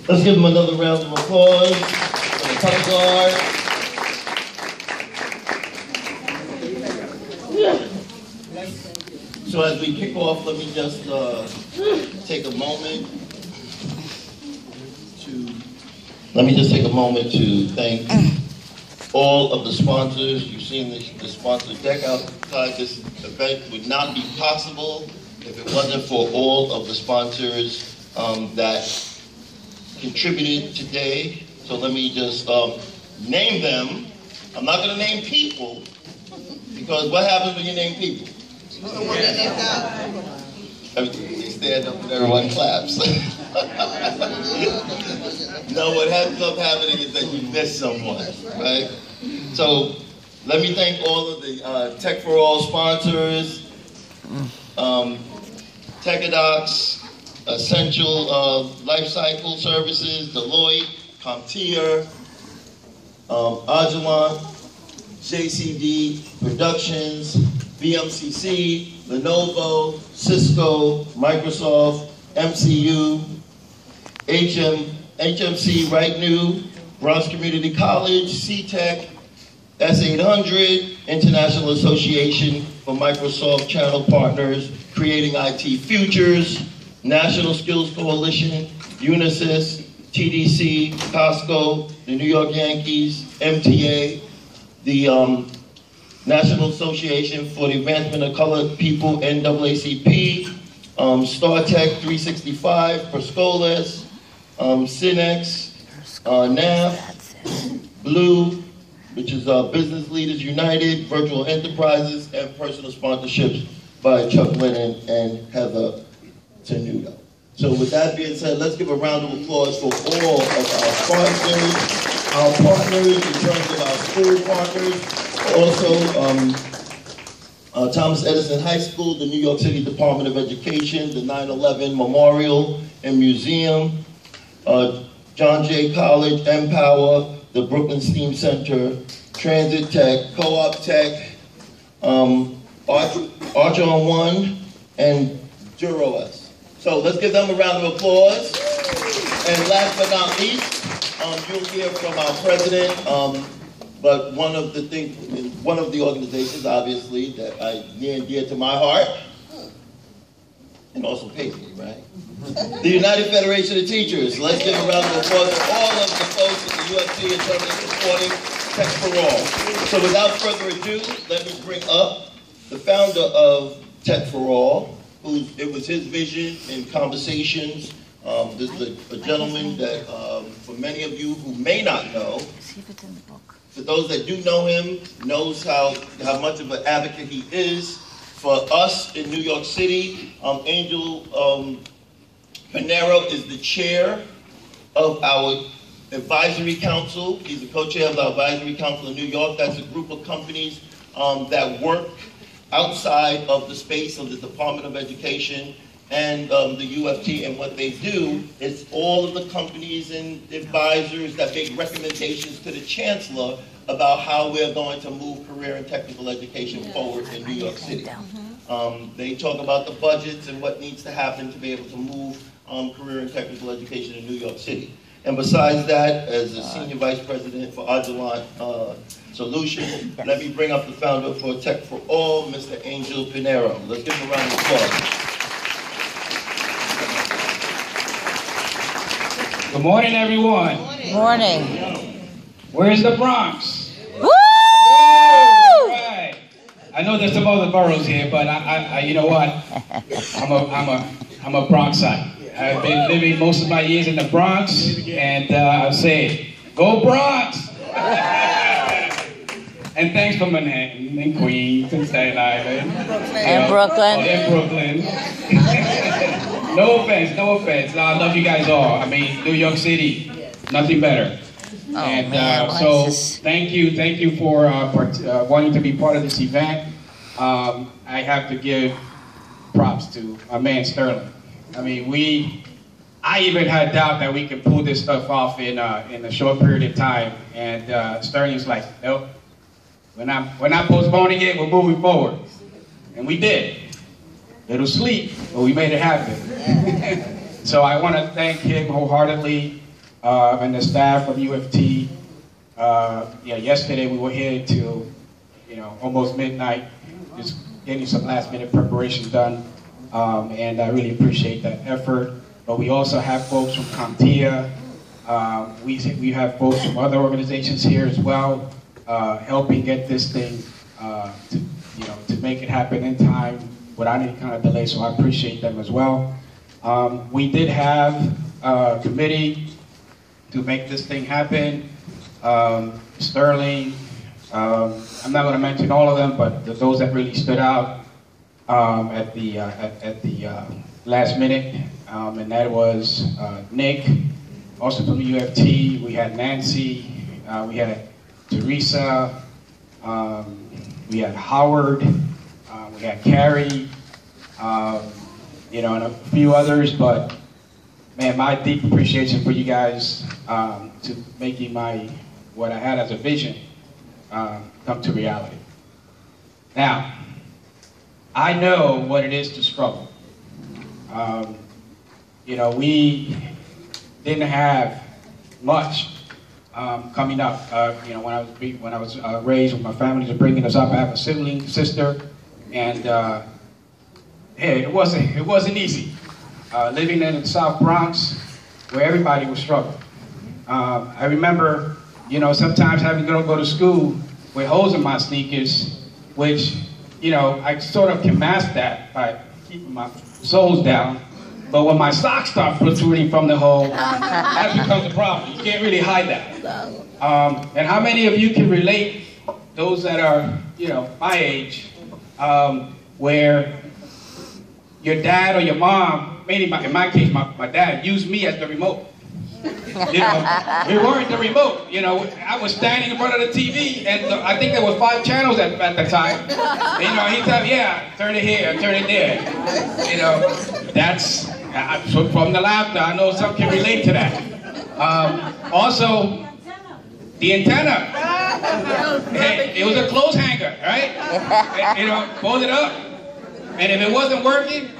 Let's give him another round of applause for the color guard. So as we kick off, let me just take a moment to thank all of the sponsors. You've seen the sponsor deck outside. This event would not be possible if it wasn't for all of the sponsors that contributed today. So let me just name them. I'm not going to name people, because what happens when you name people? You stand up and everyone claps. No, what ends up happening is that you miss someone, right? So let me thank all of the Tech for All sponsors, Techadocs, Essential Life Cycle Services, Deloitte, CompTIA, Agilent, JCD Productions, BMCC, Lenovo, Cisco, Microsoft, MCU, HMC Right New, Bronx Community College, CTEC, S800, International Association for Microsoft Channel Partners, Creating IT Futures, National Skills Coalition, Unisys, TDC, Costco, the New York Yankees, MTA, the National Association for the Advancement of Colored People, NAACP, StarTech 365, Perscolas, Cinex, NAF, Blue, which is Business Leaders United, Virtual Enterprises, and personal sponsorships by Chuck Lennon and Heather Tenuto. So with that being said, let's give a round of applause for all of our sponsors, our partners in terms of our school partners, also Thomas Edison High School, the New York City Department of Education, the 9/11 Memorial and Museum, John Jay College, Empower, the Brooklyn Steam Center, Transit Tech, Co-op Tech, Archer One, and DuroS. So let's give them a round of applause. And last but not least, you'll hear from our president, but one of the organizations, obviously, that I near and dear to my heart, and also pays me, right? The United Federation of Teachers. Let's give a round of applause to all of the folks at the UFC in terms of supporting Tech for All. So without further ado, let me bring up the founder of Tech for All, it was his vision in conversations. This is a gentleman that, for many of you who may not know, for those that do know him, knows how much of an advocate he is for us in New York City. Angel Pinero is the chair of our advisory council. He's the co-chair of the advisory council in New York. That's a group of companies that work outside of the space of the Department of Education and the UFT, and what they do is all of the companies and advisors that make recommendations to the chancellor about how we're going to move career and technical education forward in New York City. They talk about the budgets and what needs to happen to be able to move career and technical education in New York City. And besides that, as a senior vice president for Agilent Solutions, let me bring up the founder for Tech for All, Mr. Angel Pinero. Let's give him a round of applause. Good morning, everyone. Good morning. Where's the Bronx? Woo! Right. I know there's some other boroughs here, but I you know what? I'm a Bronxite. I've been living most of my years in the Bronx, and I say, go Bronx! And thanks for Manhattan and Queens and Staten Island. And Brooklyn. And Brooklyn. No offense. I love you guys all. I mean, New York City, nothing better. Oh, And man, so thank you for wanting to be part of this event. I have to give props to my man Sterling. I mean, I even had doubt that we could pull this stuff off in a short period of time, and Sterling's like, nope, we're not postponing it, we're moving forward. And we did. Little sleep, but we made it happen. So I want to thank him wholeheartedly. and the staff of UFT. Yesterday we were here till, almost midnight, just getting some last minute preparations done. And I really appreciate that effort. But we also have folks from CompTIA. We have folks from other organizations here as well, helping get this thing to make it happen in time without any kind of delay. So I appreciate them as well. We did have a committee to make this thing happen. Sterling, I'm not going to mention all of them, but those that really stood out at the last minute, and that was Nick, also from the UFT. We had Nancy, we had Teresa, we had Howard, we had Carrie, and a few others, but man, my deep appreciation for you guys to making what I had as a vision come to reality. Now, I know what it is to struggle. We didn't have much coming up. When I was raised with my family, bringing us up, I have a sibling, sister, and hey, it wasn't easy. Living in the South Bronx, where everybody was struggling. I remember, sometimes having to go to school with holes in my sneakers, which, I sort of can mask that by keeping my soles down. But when my socks start protruding from the hole, that becomes a problem. You can't really hide that. And how many of you can relate, those that are, my age, where your dad or your mom, mainly in my case, my dad, used me as the remote. We weren't the remote. I was standing in front of the TV, and I think there were 5 channels at the time. And, he'd tell me, yeah, turn it here, turn it there. That's from the laughter. I know some can relate to that. Also, the antenna. It was a clothes hanger, right? Fold it up, and if it wasn't working,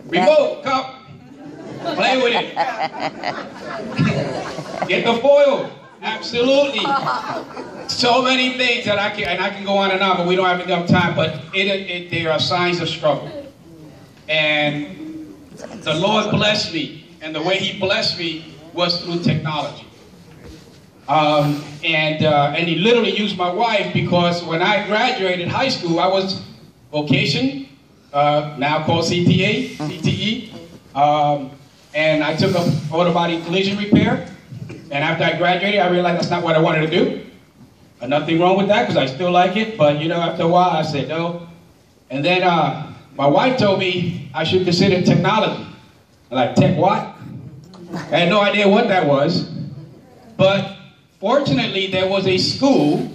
remote, come. Play with it. Get the foil. Absolutely. So many things that I can go on and on, but we don't have enough time. But there are signs of struggle. And the Lord blessed me, and the way He blessed me was through technology. And He literally used my wife, because when I graduated high school, I was vocation, now called CTE. And I took up auto body collision repair. And after I graduated, I realized that's not what I wanted to do. Nothing wrong with that, because I still like it. But after a while, I said no. And then my wife told me I should consider technology. I'm like, tech what? I had no idea what that was. But fortunately, there was a school,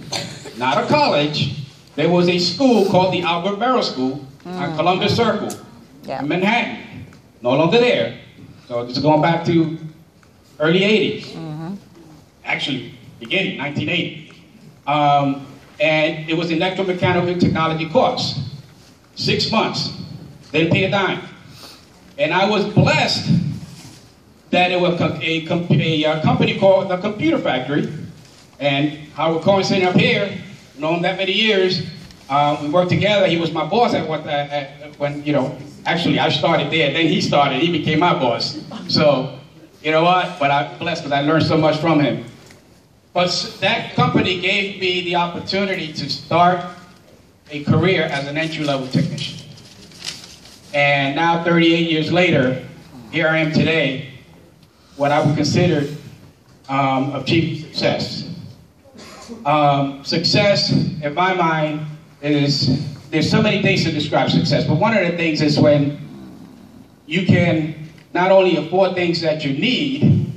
not a college, there was a school called the Albert Barrow School on Columbus Circle in Manhattan. No longer there. So this is going back to early 80s. Actually, beginning, 1980. And it was an electromechanical technology course. 6 months. Didn't pay a dime. And I was blessed that it was a company called the Computer Factory. And Howard Cohen sitting up here, known him that many years. We worked together. He was my boss actually I started there, then he started, he became my boss. So, you know what? But I'm blessed because I learned so much from him. But that company gave me the opportunity to start a career as an entry-level technician. And now, 38 years later, here I am today, what I would consider achieving success. Success, in my mind, there's so many things to describe success, but one of the things is when you can not only afford things that you need,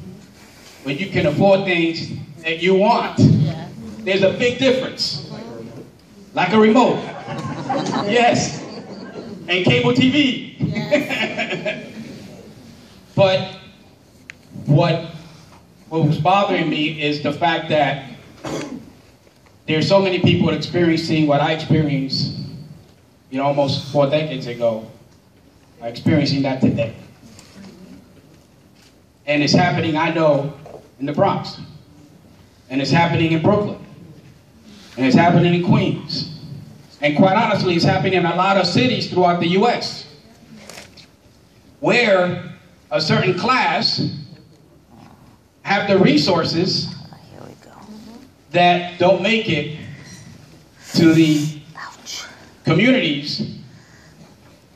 but you can afford things that you want. Yeah. There's a big difference. Like a remote. Yes. And cable TV. Yes. But what was bothering me is the fact that there's so many people experiencing what I experienced, almost 4 decades ago, experiencing that today. And it's happening, I know, in the Bronx. And it's happening in Brooklyn. And it's happening in Queens. And quite honestly, it's happening in a lot of cities throughout the US, where a certain class have the resources that don't make it to the communities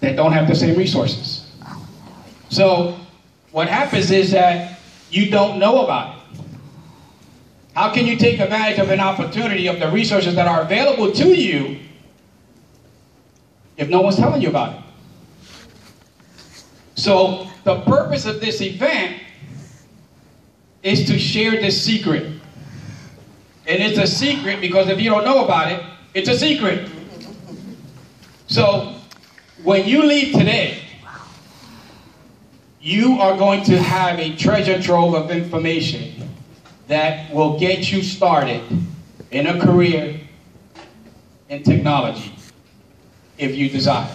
that don't have the same resources. So what happens is that you don't know about it. How can you take advantage of an opportunity of the resources that are available to you if no one's telling you about it? So the purpose of this event is to share this secret. And it's a secret because if you don't know about it, it's a secret. So when you leave today, you are going to have a treasure trove of information that will get you started in a career in technology if you desire.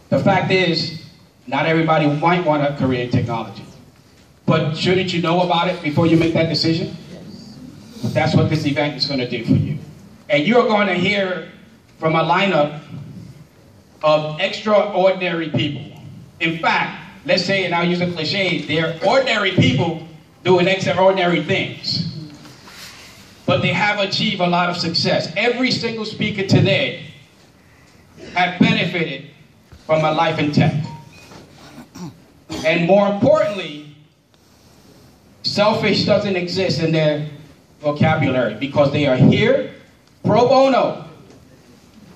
The fact is, not everybody might want a career in technology. But shouldn't you know about it before you make that decision? Yes. That's what this event is going to do for you. And you're going to hear from a lineup of extraordinary people. In fact, let's say, and I'll use a cliche, they're ordinary people doing extraordinary things. But they have achieved a lot of success. Every single speaker today has benefited from a life in tech. And more importantly, selfish doesn't exist in their vocabulary because they are here pro bono.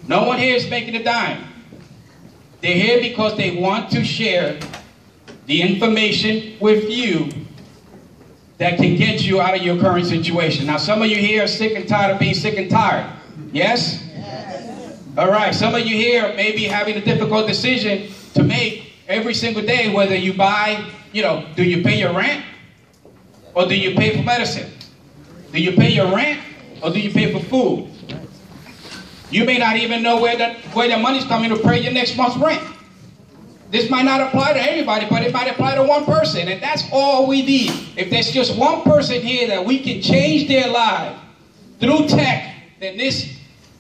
No one here is making a dime. They're here because they want to share the information with you that can get you out of your current situation. Now, some of you here are sick and tired of being sick and tired. Yes? Yes. All right. Some of you here may be having a difficult decision to make every single day, whether you buy, do you pay your rent or do you pay for medicine? Do you pay your rent or do you pay for food? You may not even know where the money's coming to pay your next month's rent. This might not apply to everybody, but it might apply to one person, and that's all we need. If there's just one person here that we can change their life through tech, then this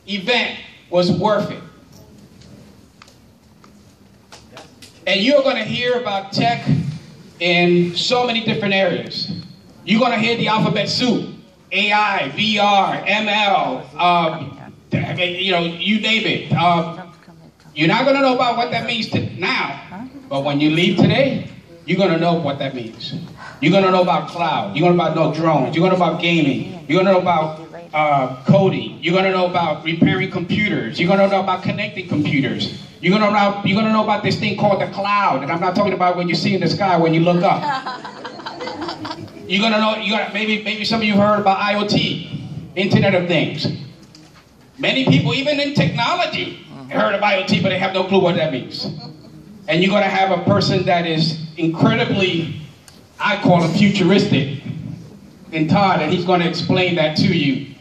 event was worth it. And you're going to hear about tech in so many different areas. You're going to hear the alphabet soup, AI, VR, ML, you name it. You're not going to know about what that means now, but when you leave today, you're going to know what that means. You're going to know about cloud. You're going to know drones. You're going to know about gaming. You're going to know about coding. You're going to know about repairing computers. You're going to know about connecting computers. You're going to know about this thing called the cloud, and I'm not talking about when you see in the sky when you look up. You're going to know. Maybe some of you heard about IoT, Internet of Things. Many people, even in technology, heard of IoT, but they have no clue what that means. And you're going to have a person that is incredibly, I call him futuristic, in Todd, and he's going to explain that to you.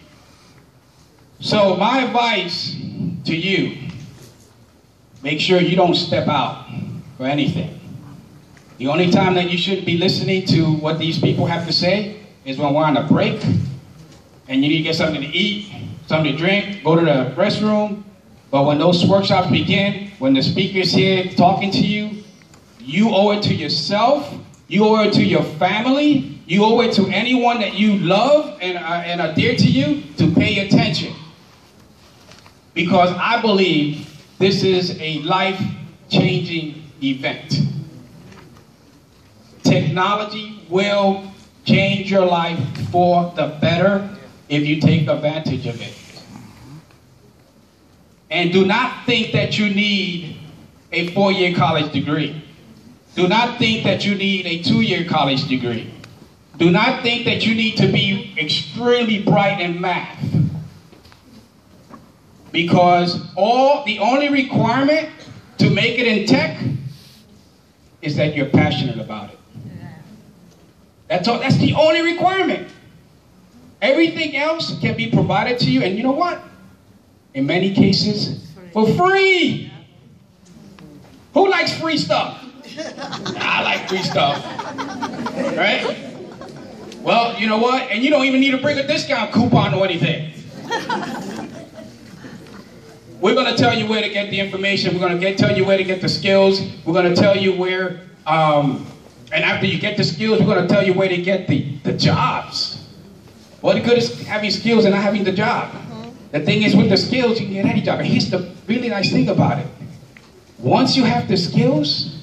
So my advice to you, make sure you don't step out for anything. The only time that you shouldn't be listening to what these people have to say is when we're on a break and you need to get something to eat, something to drink, go to the restroom. But when those workshops begin, when the speaker's here talking to you, you owe it to yourself, you owe it to your family, you owe it to anyone that you love and are dear to you to pay attention. Because I believe this is a life-changing event. Technology will change your life for the better if you take advantage of it. And do not think that you need a 4-year college degree. Do not think that you need a 2-year college degree. Do not think that you need to be extremely bright in math. Because the only requirement to make it in tech is that you're passionate about it. That's all. That's the only requirement. Everything else can be provided to you, and you know what? In many cases, for free. Who likes free stuff? I like free stuff, right? Well, you know what? And you don't even need to bring a discount coupon or anything. We're going to tell you where to get the information. We're going to tell you where to get the skills. We're going to tell you where, and after you get the skills, we're going to tell you where to get the jobs. What good is having skills and not having the job? The thing is, with the skills, you can get any job. And here's the really nice thing about it. Once you have the skills,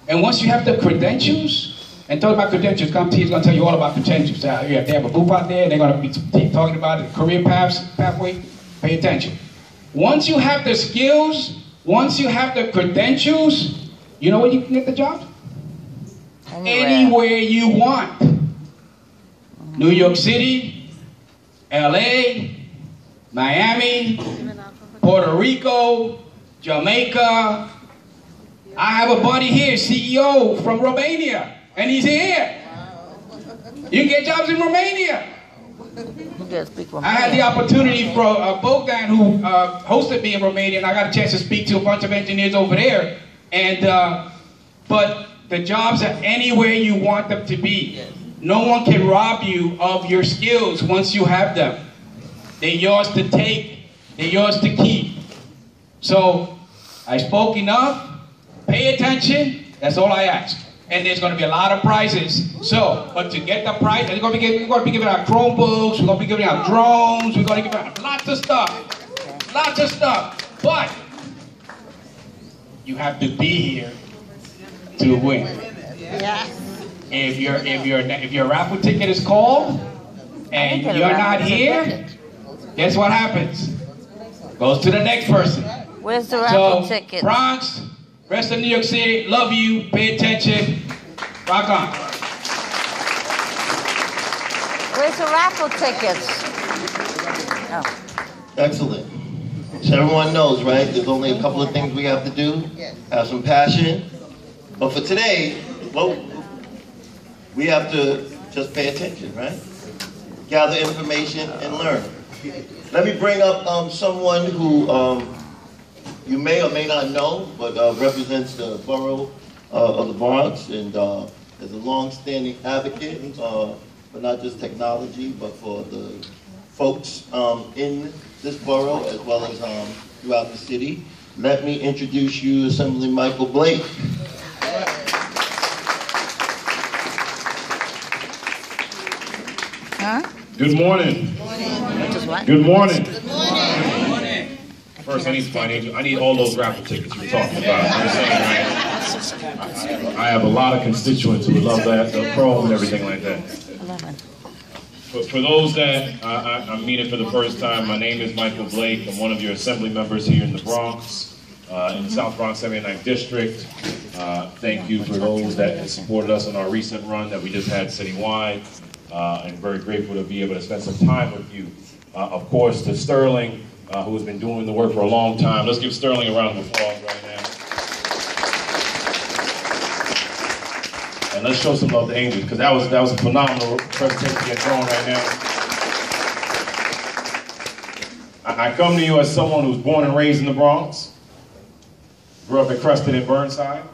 and once you have the credentials, and talk about credentials, CompTIA is going to tell you all about credentials. They have a booth out there, they're going to be talking about the career pathway. Pay attention. Once you have the skills, once you have the credentials, you know where you can get the job? Anywhere you want. New York City, LA, Miami, Puerto Rico, Jamaica. I have a buddy here, CEO from Romania. And he's here. You can get jobs in Romania. I had the opportunity for Bogdan, who hosted me in Romania, and I got a chance to speak to a bunch of engineers over there. And but the jobs are anywhere you want them to be. No one can rob you of your skills once you have them. They're yours to take. They're yours to keep. So I spoke enough. Pay attention. That's all I ask. And there's going to be a lot of prizes. So, but to get the prize, we're going to be giving out Chromebooks, we're going to be giving out drones, we're going to give out lots of stuff. Lots of stuff. But you have to be here to win. If your raffle ticket is called and you're not here, guess what happens? Goes to the next person. Where's the raffle ticket? Bronx, rest of New York City, love you, pay attention, rock on. Where's the raffle tickets? Oh. Excellent. So everyone knows, right? There's only a couple of things we have to do. Have some passion. But for today, well, we have to just pay attention, right? Gather information and learn. Let me bring up someone who you may or may not know, but represents the borough of the Bronx, and is a long-standing advocate for not just technology, but for the folks in this borough as well as throughout the city. Let me introduce you, Assemblyman Michael Blake. Huh? Good morning. Good morning. Good morning. First, I need all those raffle tickets you were talking about. I have a lot of constituents who would love that, the chrome and everything like that. 11. But for those that I'm meeting for the first time, my name is Michael Blake. I'm one of your assembly members here in the Bronx, in the South Bronx 79th District. Thank you for those that have supported us in our recent run that we just had citywide. And very grateful to be able to spend some time with you. Of course, to Sterling, who has been doing the work for a long time. Let's give Sterling a round of applause right now. And let's show some love to Angel, because that was a phenomenal presentation to get going right now. I come to you as someone who's born and raised in the Bronx, grew up at Creston and Burnside.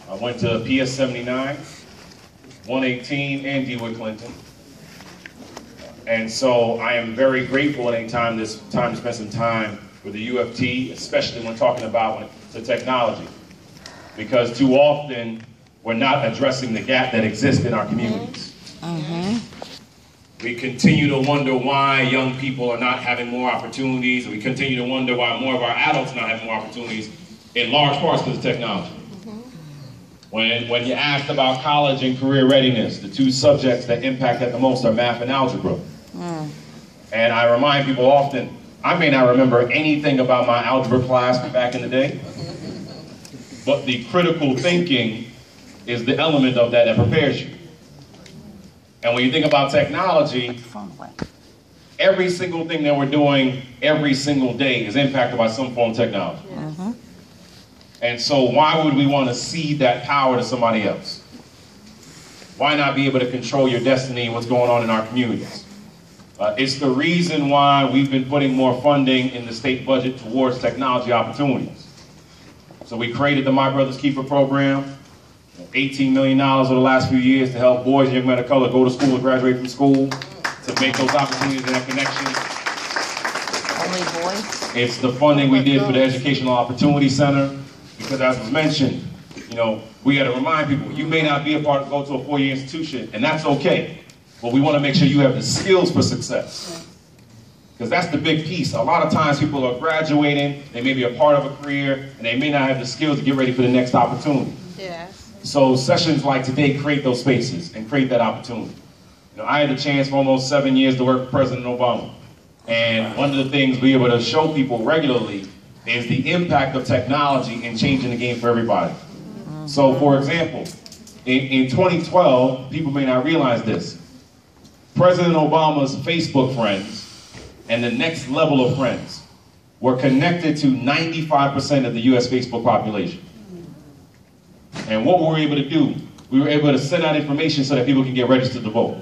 I went to PS 79. 118 and DeWitt Clinton. And so I am very grateful at any time to spend some time with the UFT, especially when talking about the technology. Because too often, we're not addressing the gap that exists in our communities. We continue to wonder why young people are not having more opportunities. We continue to wonder why more of our adults are not having more opportunities, in large parts because of technology. When you asked about college and career readiness, the two subjects that impact that the most are math and algebra. And I remind people often, I may not remember anything about my algebra class back in the day, but the critical thinking is the element of that prepares you. And when you think about technology, every single thing that we're doing every single day is impacted by some form of technology. And so why would we want to cede that power to somebody else? Why not be able to control your destiny and what's going on in our communities? It's the reason why we've been putting more funding in the state budget towards technology opportunities. So we created the My Brother's Keeper program. $18 million over the last few years to help boys and young men of color go to school and graduate from school, to make those opportunities and that connections. Only boys? It's the funding we did for the Educational Opportunity Center, because as was mentioned, you know, we got to remind people, you may not be a part of, go to a four-year institution, and that's okay. But we want to make sure you have the skills for success. Because that's the big piece. A lot of times people are graduating, they may be a part of a career, and they may not have the skills to get ready for the next opportunity. Yes. So sessions like today create those spaces and create that opportunity. You know, I had the chance for almost 7 years to work with President Obama. And one of the things we're able to show people regularly is the impact of technology in changing the game for everybody. So for example, in 2012, people may not realize this, President Obama's Facebook friends and the next level of friends were connected to 95% of the US Facebook population. And what were we able to do? We were able to send out information so that people can get registered to vote.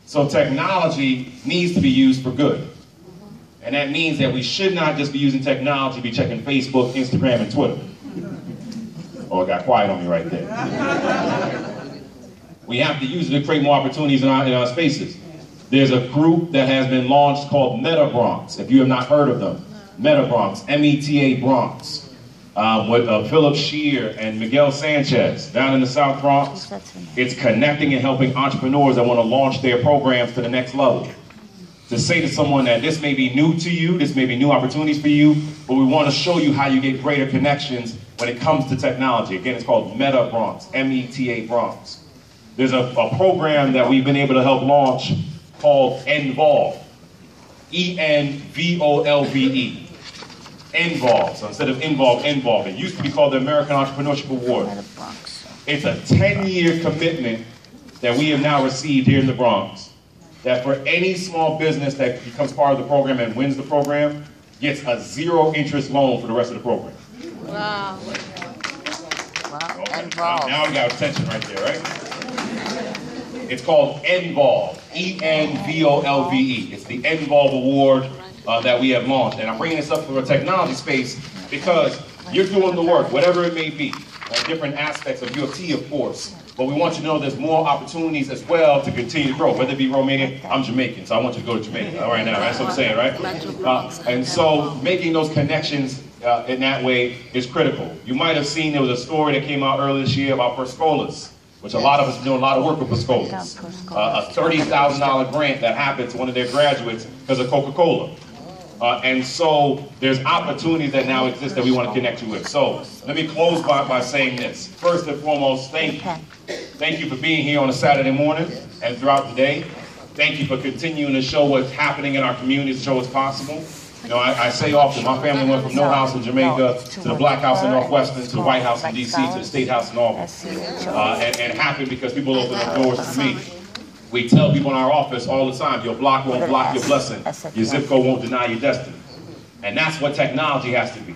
So technology needs to be used for good. And that means that we should not just be using technology to be checking Facebook, Instagram, and Twitter. Oh, it got quiet on me right there. We have to use it to create more opportunities in our spaces. There's a group that has been launched called Meta Bronx, if you have not heard of them. Meta Bronx, M-E-T-A Bronx, with Philip Shear and Miguel Sanchez down in the South Bronx. It's connecting and helping entrepreneurs that want to launch their programs to the next level. To say to someone that this may be new to you, this may be new opportunities for you, but we want to show you how you get greater connections when it comes to technology. Again, it's called Meta Bronx, M-E-T-A Bronx. There's a program that we've been able to help launch called Envolve, E-N-V-O-L-V-E, Envolve. So instead of Involve, Envolve. It used to be called the American Entrepreneurship Award. It's a 10-year commitment that we have now received here in the Bronx, that for any small business that becomes part of the program and wins the program, gets a zero-interest loan for the rest of the program. Wow. Wow, Okay. Envolve. Now we got attention right there, right? It's called Envolve, E-N-V-O-L-V-E. It's the Envolve Award that we have launched. And I'm bringing this up for a technology space because you're doing the work, whatever it may be, different aspects of U of T, of course. But we want you to know there's more opportunities as well to continue to grow, whether it be Romanian. I'm Jamaican, so I want you to go to Jamaica right now. That's what I'm saying, right? And so making those connections in that way is critical. You might have seen there was a story that came out earlier this year about Perscolas, which a lot of us are doing a lot of work with Perscolas. A $30,000 grant that happened to one of their graduates because of Coca-Cola. And so there's opportunities that now exist that we want to connect you with. So let me close by saying this. First and foremost, thank you. Thank you for being here on a Saturday morning and throughout the day. Thank you for continuing to show what's happening in our community, to show what's possible. You know, I say often, my family went from no house in Jamaica to the Black House in Northwestern, to the White House in D.C., to the State House in Albany. And it happened because people opened up doors to me. We tell people in our office all the time, your block won't block your blessing. Your zip code won't deny your destiny. And that's what technology has to be,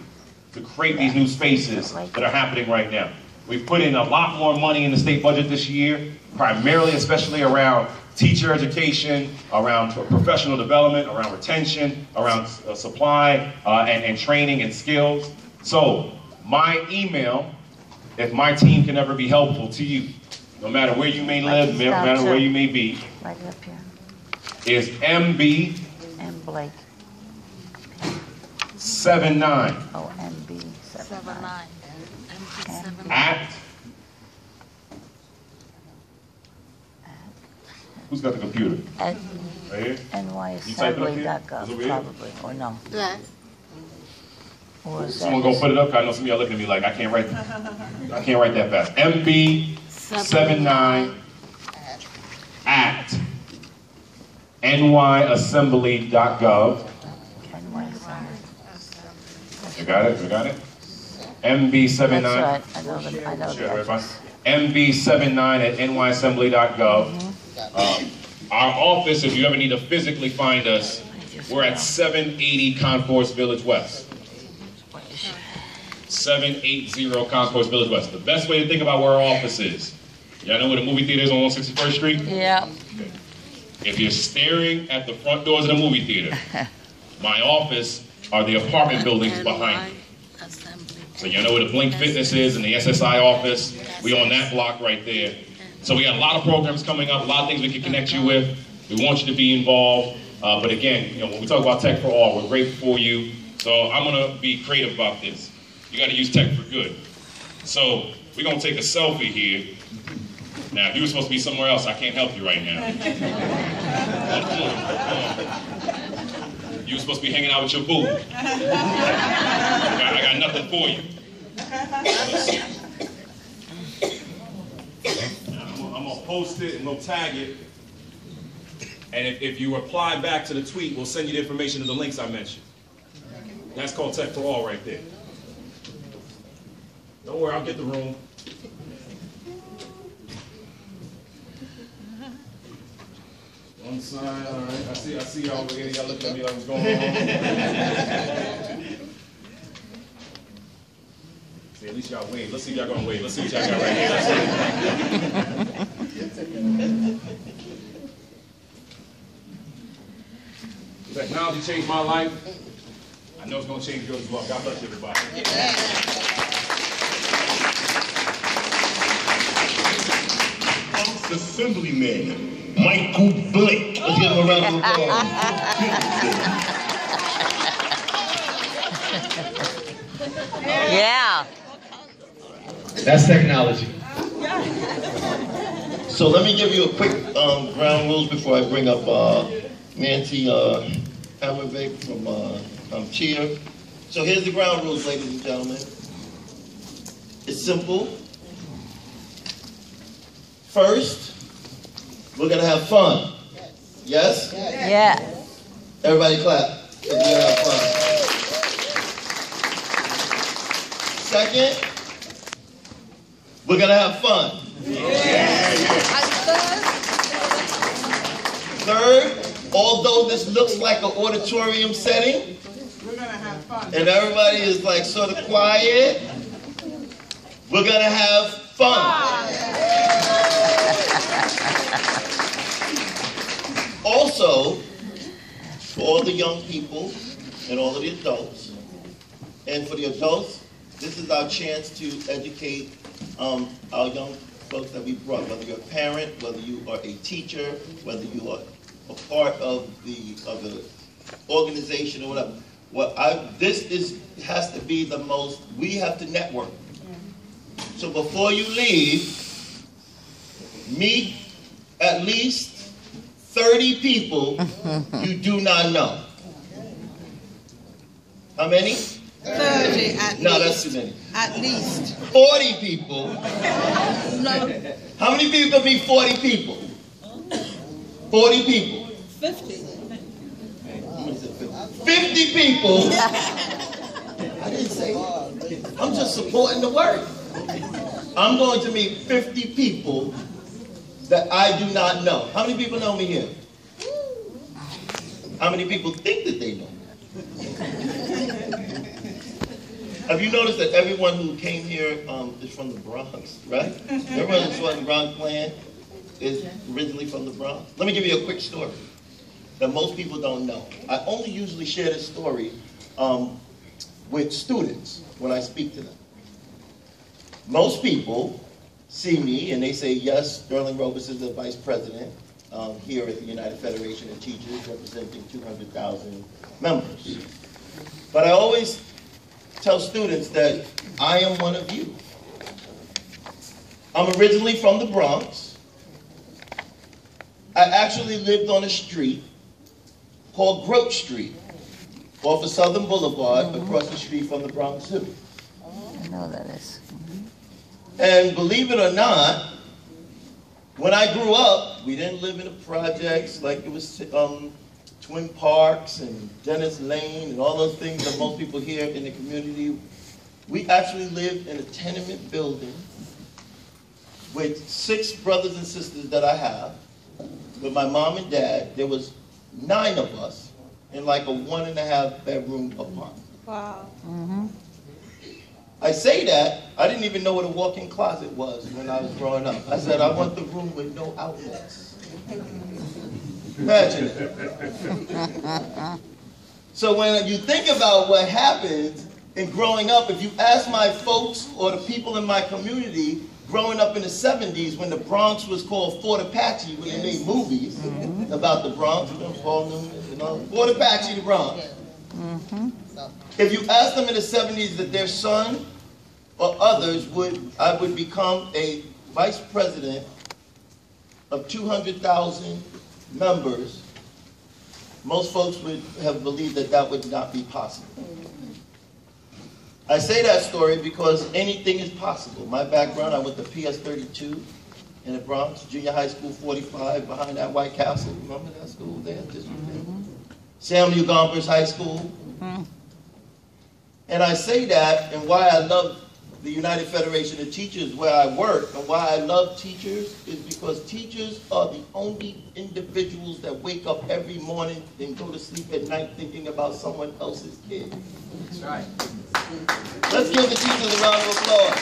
to create these new spaces that are happening right now. We've put in a lot more money in the state budget this year, primarily, especially around teacher education, around professional development, around retention, around supply and training and skills. So my email, if my team can ever be helpful to you, no matter where you may live, no matter where you may be, Right up here. is MB And Blake. 79 Oh, MB 79. at, who's got the computer? At Right here? nyassembly.gov, Is it here? probably, or no. Yes. Or is Someone that go put it up. I know some of y'all looking at me like I can't write that fast. MB 79 at nyassembly.gov. You got it? You got it? MB79. That's right. I know Sure, that. everybody. MB79 at nyassembly.gov. Our office, if you ever need to physically find us, we're at 780 Concourse Village West. 780 Concourse Village West. The best way to think about where our office is. Y'all know where the movie theater is on 161st Street? Yeah. Okay. If you're staring at the front doors of the movie theater, my office are the apartment buildings behind me. So you know where the Blink Fitness is and the SSI office. We on that block right there. So we got a lot of programs coming up, a lot of things we can connect you with. We want you to be involved. But again, you know, when we talk about Tech for All, we're grateful for you. So I'm gonna be creative about this. You gotta use tech for good. So we're gonna take a selfie here. Now, if you were supposed to be somewhere else, I can't help you right now. You were supposed to be hanging out with your boo. I got nothing for you. I'm gonna post it and we'll tag it. And if you reply back to the tweet, we'll send you the information to the links I mentioned. That's called Tech for All right there. Don't worry, I'll get the room. One side, all right. I see y'all over here. Y'all look at me like what's going on. See, at least y'all wave. Let's see if y'all gonna wave. Let's see what y'all got right here. Let's see. Technology changed my life. I know it's gonna change yours as well. God bless you, everybody. Assemblyman Michael Blake. Let's give him a round of applause. Yeah. That's technology. So let me give you a quick ground rules before I bring up Nancy Hammerbeck from Cheer. So here's the ground rules, ladies and gentlemen. It's simple. First, we're gonna have fun. Yes? Yeah. Everybody clap. We're gonna have fun. Second, we're gonna have fun. Third, although this looks like an auditorium setting, We're gonna have fun. and everybody is like sort of quiet, we're gonna have fun. Also, for all the young people and all of the adults, and for the adults, this is our chance to educate our young folks that we brought, whether you're a parent, whether you are a teacher, whether you are a part of the organization or whatever. This has to be the most, we have to network. So before you leave, meet at least 30 people you do not know. How many? 30 at No, least. that's too many. At least. 40 people. No, How many people meet 40 people? 40 people. 50. 50 people. I didn't say, I'm just supporting the work. I'm going to meet 50 people that I do not know. How many people know me here? How many people think that they know me? Have you noticed that everyone who came here is from the Bronx, right? Everyone who's from the Bronx Plan is originally from the Bronx. Let me give you a quick story that most people don't know. I only usually share this story with students when I speak to them. Most people see me and they say, yes, Sterling Robus is the vice president here at the United Federation of Teachers, representing 200,000 members. But I always tell students that I am one of you. I'm originally from the Bronx. I actually lived on a street called Grove Street, off of Southern Boulevard, across the street from the Bronx Zoo. I know that is. And believe it or not, when I grew up, we didn't live in the projects like it was Twin Parks and Dennis Lane and all those things that most people here in the community. We actually lived in a tenement building with 6 brothers and sisters that I have, with my mom and dad. There was 9 of us in like a 1.5 bedroom apartment. Wow. I say that, I didn't even know what a walk-in closet was when I was growing up. I said, I want the room with no outlets. Imagine it. So when you think about what happens And growing up, if you ask my folks or the people in my community, growing up in the 70s when the Bronx was called Fort Apache, when they made movies about the Bronx, you know, Paul Newman, you know, Fort Apache, the Bronx. If you ask them in the 70s that their son or others would become a vice president of 200,000 members, most folks would have believed that that would not be possible. I say that story because anything is possible. My background, I went to PS 32 in the Bronx, junior high school 45 behind that White Castle. Remember that school there? Samuel Gompers High School. And I say that, and why I love the United Federation of Teachers where I work, and why I love teachers, is because teachers are the only individuals that wake up every morning and go to sleep at night thinking about someone else's kid. That's right. Let's give the teachers a round of applause.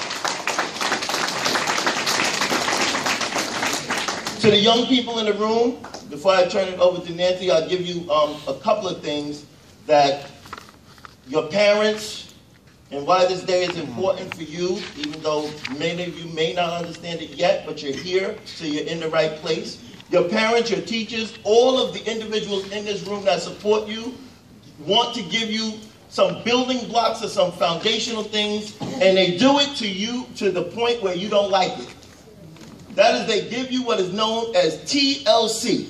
To the young people in the room, before I turn it over to Nancy, I'll give you a couple of things that your parents, and why this day is important for you, even though many of you may not understand it yet, but you're here, so you're in the right place. Your parents, your teachers, all of the individuals in this room that support you want to give you some building blocks or some foundational things, and they do it to you to the point where you don't like it. That is, they give you what is known as TLC.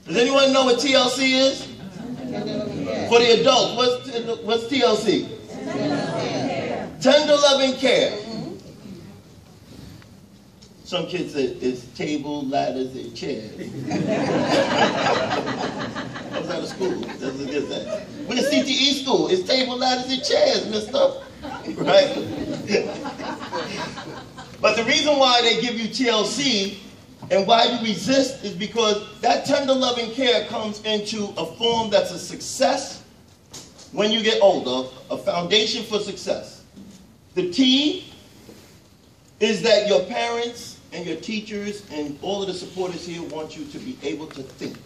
Does anyone know what TLC is? For the adults, what's TLC? Tender loving care. Some kids say it's table, ladders, and chairs. I was out of school. That's what it is. We're in CTE school. It's table, ladders, and chairs, mister. Right? But the reason why they give you TLC and why you resist is because that tender loving care comes into a form that's a success when you get older, a foundation for success. The T is that your parents and your teachers and all of the supporters here want you to be able to think.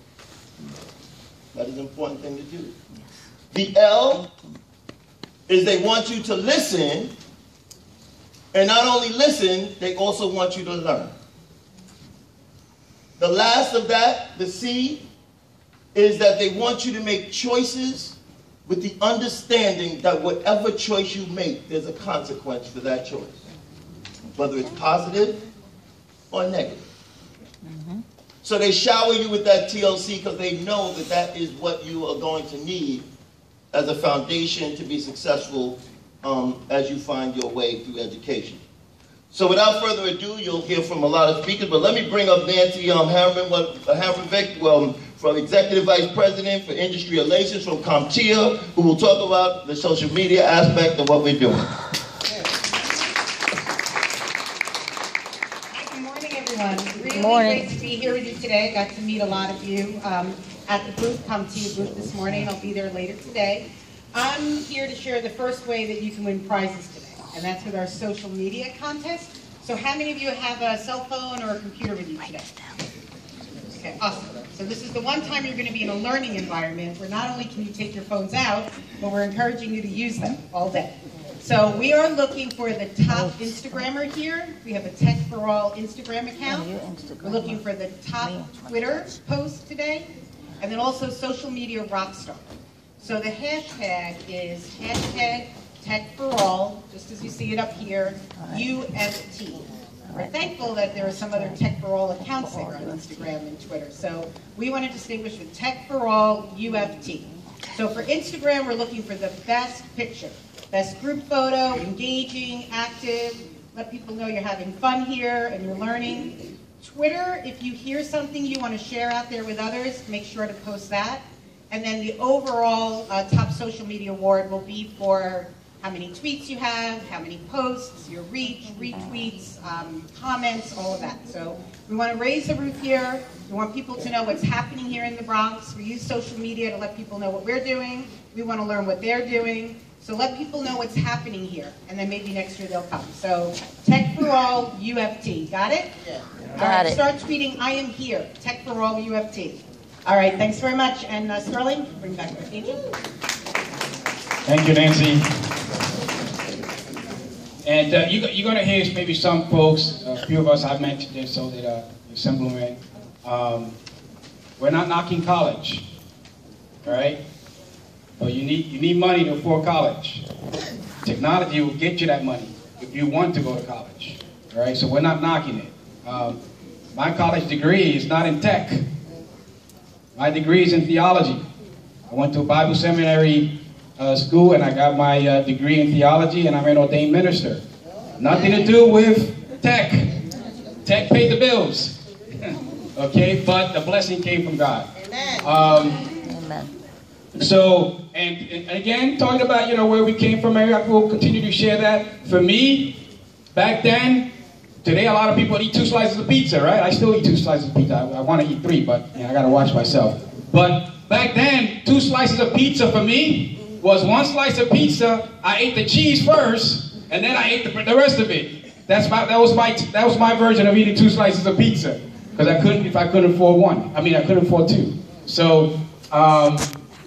That is an important thing to do. The L is they want you to listen, and not only listen, they also want you to learn. The last of that, the C, is that they want you to make choices with the understanding that whatever choice you make, there's a consequence for that choice, whether it's positive or negative. So they shower you with that TLC because they know that that is what you are going to need as a foundation to be successful as you find your way through education. So without further ado, you'll hear from a lot of speakers, but let me bring up Nancy Harriman-Vick, from Executive Vice President for Industry Relations from CompTIA, who will talk about the social media aspect of what we're doing. Good morning, everyone. Really morning. great to be here with you today. Got to meet a lot of you at the booth, CompTIA booth this morning. I'll be there later today. I'm here to share the first way that you can win prizes today, and that's with our social media contest. So how many of you have a cell phone or a computer with you today? Okay, awesome. So this is the one time you're going to be in a learning environment where not only can you take your phones out, but we're encouraging you to use them all day. So we are looking for the top Instagrammer here. We have a Tech for All Instagram account. We're looking for the top Twitter post today, and then also social media rockstar. So the hashtag is hashtag Tech for All, just as you see it up here, UFT. We're thankful that there are some other Tech for All accounts there on Instagram and Twitter. So we want to distinguish with Tech for All UFT. So for Instagram, we're looking for the best picture, best group photo, engaging, active, let people know you're having fun here and you're learning. Twitter, if you hear something you want to share out there with others, make sure to post that. And then the overall top social media award will be for how many tweets you have, how many posts, your reach, retweets, comments, all of that. So we want to raise the roof here. We want people to know what's happening here in the Bronx. We use social media to let people know what we're doing. We want to learn what they're doing. So let people know what's happening here, and then maybe next year they'll come. So Tech for All UFT, got it? Yeah. All right, start tweeting, I am here, Tech for All UFT. All right, thanks very much. And Sterling, bring back the agent. Thank you, Nancy. And you're going to hear maybe some folks, a few of us, I've mentioned this so that the Assemblyman, we're not knocking college, all right? But you need money to afford college. Technology will get you that money if you want to go to college, all right? So we're not knocking it. My college degree is not in tech. My degree is in theology. I went to a Bible seminary school and I got my degree in theology and I'm an ordained minister. Nothing to do with tech. Tech paid the bills. Okay, but the blessing came from God. Amen. So, and again, talking about, where we came from, I will continue to share that. For me, back then, today a lot of people eat 2 slices of pizza, right? I still eat 2 slices of pizza. I want to eat 3, but I got to watch myself. But back then, 2 slices of pizza for me was 1 slice of pizza. I ate the cheese first, and then I ate the rest of it. That was my version of eating 2 slices of pizza, because I couldn't afford 1. I couldn't afford 2. So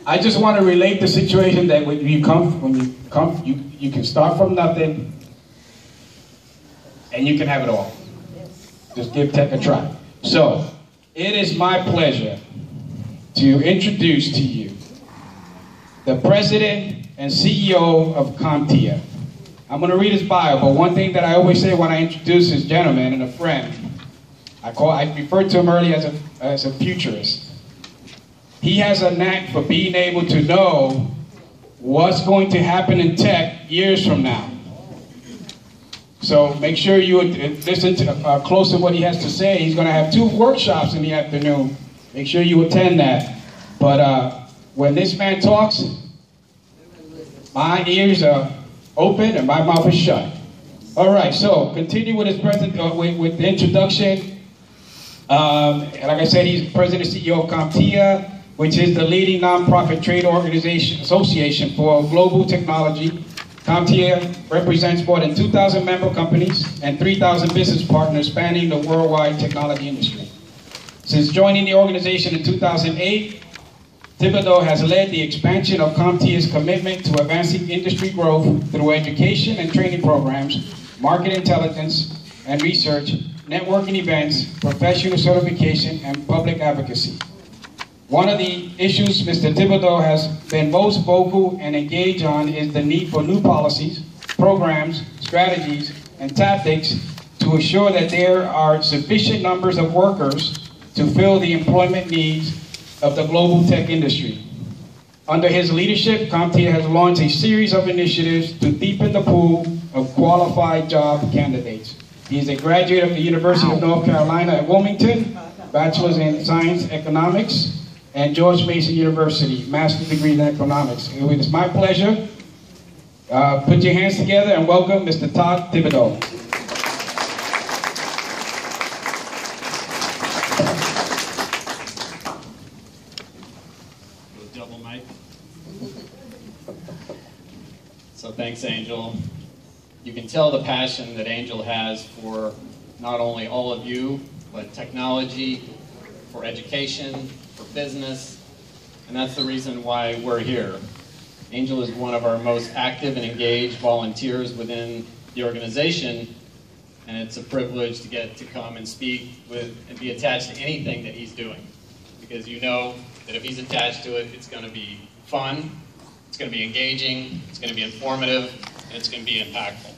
I just want to relate the situation that when you come, you can start from nothing, and you can have it all. Just give tech a try. So it is my pleasure to introduce to you the President and CEO of CompTIA. I'm going to read his bio, but one thing that I always say when I introduce this gentleman and a friend, I referred to him earlier as a futurist. He has a knack for being able to know what's going to happen in tech years from now. So make sure you listen to close to what he has to say. He's going to have 2 workshops in the afternoon. Make sure you attend that. But when this man talks, my ears are open and my mouth is shut. All right, so continue with his with the introduction. And like I said, he's President and CEO of CompTIA, which is the leading nonprofit trade association for global technology. CompTIA represents more than 2,000 member companies and 3,000 business partners spanning the worldwide technology industry. Since joining the organization in 2008, Thibodeau has led the expansion of CompTIA's commitment to advancing industry growth through education and training programs, market intelligence and research, networking events, professional certification, and public advocacy. One of the issues Mr. Thibodeau has been most vocal and engaged on is the need for new policies, programs, strategies, and tactics to ensure that there are sufficient numbers of workers to fill the employment needs of the global tech industry. Under his leadership, CompTIA has launched a series of initiatives to deepen the pool of qualified job candidates. He is a graduate of the University of North Carolina at Wilmington, Bachelor's in Science Economics, and George Mason University, Master's degree in Economics. It is my pleasure. Put your hands together and welcome Mr. Todd Thibodeau. Double mic. So thanks, Angel. You can tell the passion that Angel has for not only all of you, but technology, for education, for business, and that's the reason why we're here. Angel is one of our most active and engaged volunteers within the organization, and it's a privilege to get to come and speak with and be attached to anything that he's doing, because you know that if he's attached to it, it's going to be fun, it's going to be engaging, it's going to be informative, and it's going to be impactful.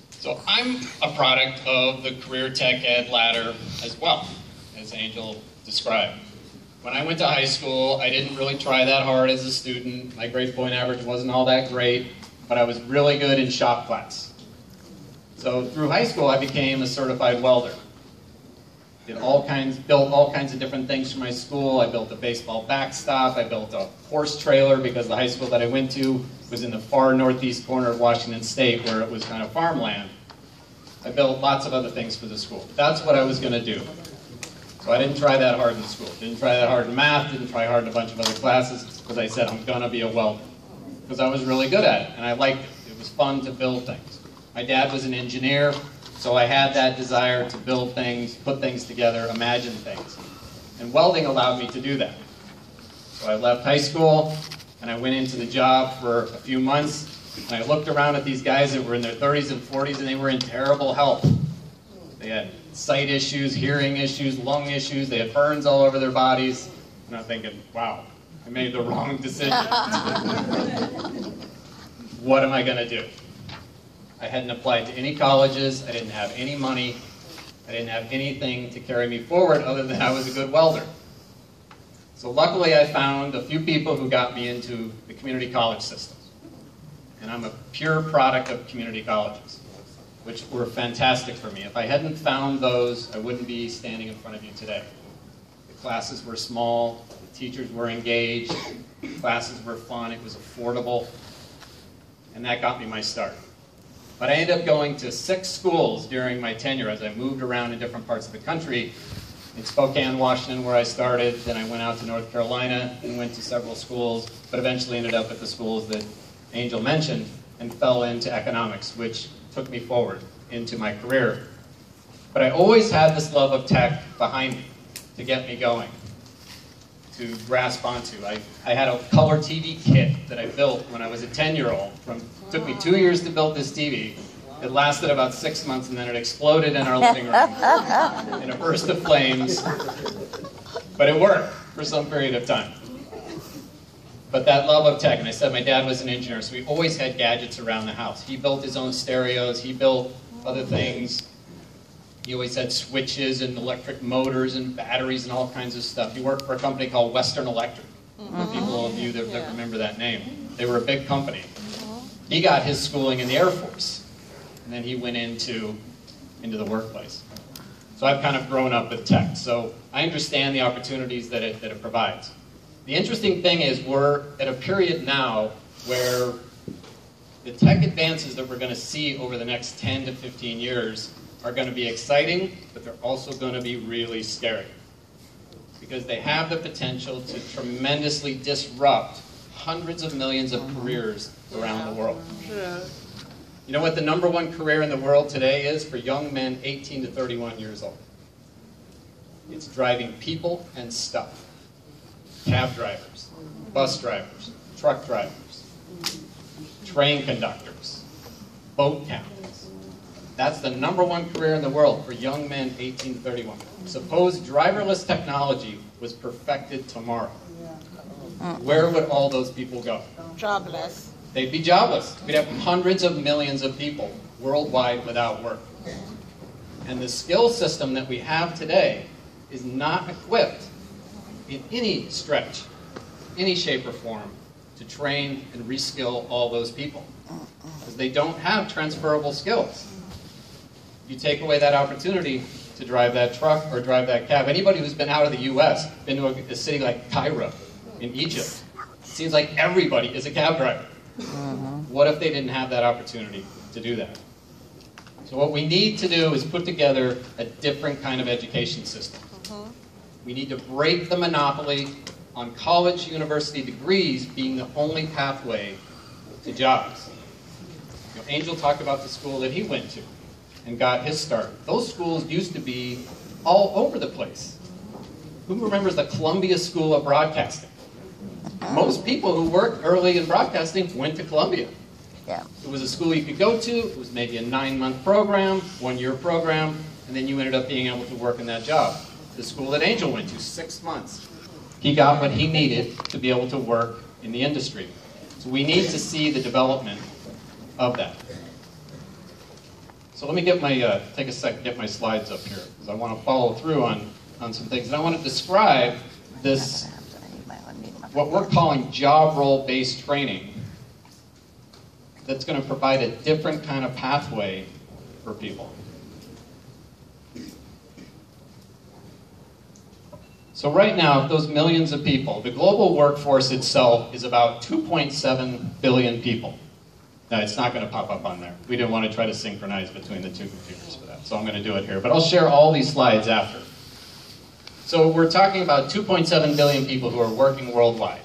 So I'm a product of the Career Tech Ed ladder as well, as Angel described. When I went to high school, I didn't really try that hard as a student. My grade point average wasn't all that great, but I was really good in shop class. So through high school, I became a certified welder. Built all kinds of different things for my school. I built a baseball backstop. I built a horse trailer because the high school that I went to was in the far northeast corner of Washington State where it was kind of farmland. I built lots of other things for the school. That's what I was going to do. So I didn't try that hard in school. Didn't try that hard in math. Didn't try hard in a bunch of other classes because I said I'm going to be a welder. Because I was really good at it and I liked it. It was fun to build things. My dad was an engineer, so I had that desire to build things, put things together, imagine things. And welding allowed me to do that. So I left high school and I went into the job for a few months And I looked around at these guys that were in their 30s and 40s, and they were in terrible health. They had sight issues, hearing issues, lung issues. They had burns all over their bodies. And I'm thinking, wow, I made the wrong decision. What am I going to do? I hadn't applied to any colleges. I didn't have any money. I didn't have anything to carry me forward other than I was a good welder. So luckily I found a few people who got me into the community college system. And I'm a pure product of community colleges, which were fantastic for me. If I hadn't found those, I wouldn't be standing in front of you today. The classes were small, the teachers were engaged, the classes were fun, it was affordable, and that got me my start. But I ended up going to 6 schools during my tenure as I moved around in different parts of the country. In Spokane, Washington, where I started, then I went out to North Carolina and went to several schools, but eventually ended up at the schools that Angel mentioned and fell into economics, which took me forward into my career. But I always had this love of tech behind me to get me going, to grasp onto. I had a color TV kit that I built when I was a 10-year-old. It took me 2 years to build this TV. It lasted about 6 months, and then it exploded in our living room in a burst of flames. But it worked for some period of time. But that love of tech, and I said my dad was an engineer, so we always had gadgets around the house. He built his own stereos, he built other things. He always had switches and electric motors and batteries and all kinds of stuff. He worked for a company called Western Electric, for people of you that remember that name. They were a big company. He got his schooling in the Air Force, and then he went into the workplace. So I've kind of grown up with tech, so I understand the opportunities that it provides. The interesting thing is we're at a period now where the tech advances that we're going to see over the next 10 to 15 years are going to be exciting, but they're also going to be really scary. Because they have the potential to tremendously disrupt hundreds of millions of careers around the world. You know what the #1 career in the world today is for young men 18 to 31 years old? It's driving people and stuff. Cab drivers, bus drivers, truck drivers, train conductors, boat captains. That's the #1 career in the world for young men 18 to 31. Suppose driverless technology was perfected tomorrow. Where would all those people go? Jobless. They'd be jobless. We'd have hundreds of millions of people worldwide without work. And the skill system that we have today is not equipped in any stretch, any shape or form, to train and reskill all those people. Because they don't have transferable skills. You take away that opportunity to drive that truck or drive that cab. Anybody who's been out of the U.S., been to a city like Cairo in Egypt, it seems like everybody is a cab driver. What if they didn't have that opportunity to do that? So what we need to do is put together a different kind of education system. We need to break the monopoly on college university degrees being the only pathway to jobs. You know, Angel talked about the school that he went to and got his start. Those schools used to be all over the place. Who remembers the Columbia School of Broadcasting? Most people who worked early in broadcasting went to Columbia. Yeah. It was a school you could go to. It was maybe a 9-month program, 1-year program, and then you ended up being able to work in that job. The school that Angel went to, 6 months. He got what he needed to be able to work in the industry. So we need to see the development of that. So let me get my, take a second, get my slides up here, because I want to follow through on some things. And I want to describe this, what we're calling job role-based training, that's going to provide a different kind of pathway for people. So right now, those millions of people, the global workforce itself is about 2.7 billion people. Now, it's not going to pop up on there. We didn't want to try to synchronize between the two computers for that, so I'm going to do it here. But I'll share all these slides after. So we're talking about 2.7 billion people who are working worldwide.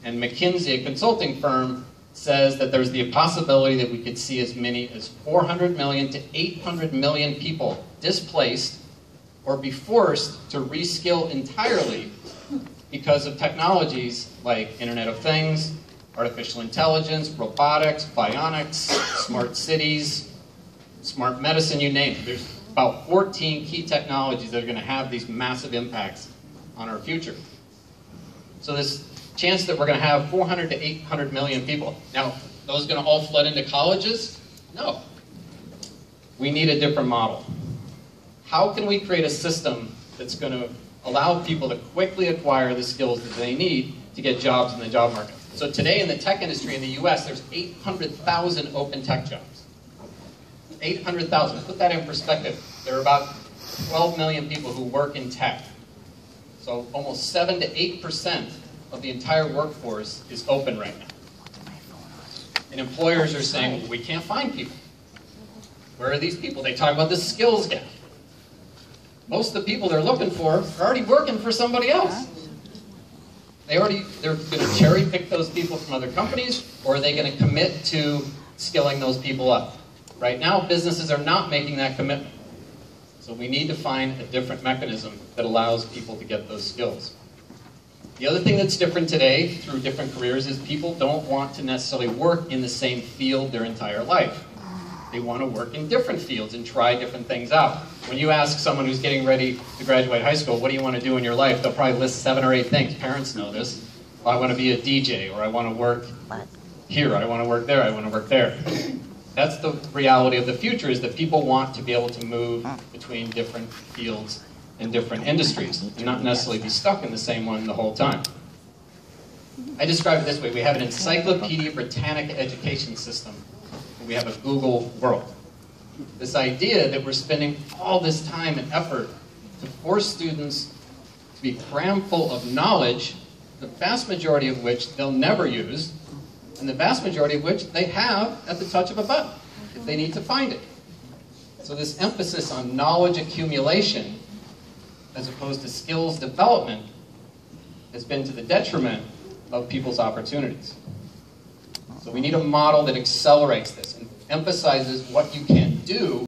And McKinsey, a consulting firm, says that there's the possibility that we could see as many as 400 million to 800 million people displaced or be forced to reskill entirely because of technologies like Internet of Things, artificial intelligence, robotics, bionics, smart cities, smart medicine, you name it. There's about 14 key technologies that are going to have these massive impacts on our future. So this chance that we're going to have 400 to 800 million people. Now, those going to all flood into colleges? No. We need a different model. How can we create a system that's going to allow people to quickly acquire the skills that they need to get jobs in the job market? So today in the tech industry in the US, there's 800,000 open tech jobs. 800,000. Put that in perspective. There are about 12 million people who work in tech. So almost 7 to 8% of the entire workforce is open right now. And employers are saying, well, we can't find people. Where are these people? They talk about the skills gap. Most of the people they're looking for are already working for somebody else. They're going to cherry pick those people from other companies, or are they going to commit to skilling those people up? Right now, businesses are not making that commitment. So we need to find a different mechanism that allows people to get those skills. The other thing that's different today through different careers is people don't want to necessarily work in the same field their entire life. They want to work in different fields and try different things out. When you ask someone who's getting ready to graduate high school, what do you want to do in your life? They'll probably list 7 or 8 things. Parents know this. Well, I want to be a DJ, or I want to work here, I want to work there, I want to work there. That's the reality of the future, is that people want to be able to move between different fields and different industries, and not necessarily be stuck in the same one the whole time. I describe it this way. We have an Encyclopedia Britannica education system. We have a Google world. This idea that we're spending all this time and effort to force students to be crammed full of knowledge, the vast majority of which they'll never use, and the vast majority of which they have at the touch of a button, if they need to find it. So this emphasis on knowledge accumulation, as opposed to skills development, has been to the detriment of people's opportunities. So we need a model that accelerates this and emphasizes what you can do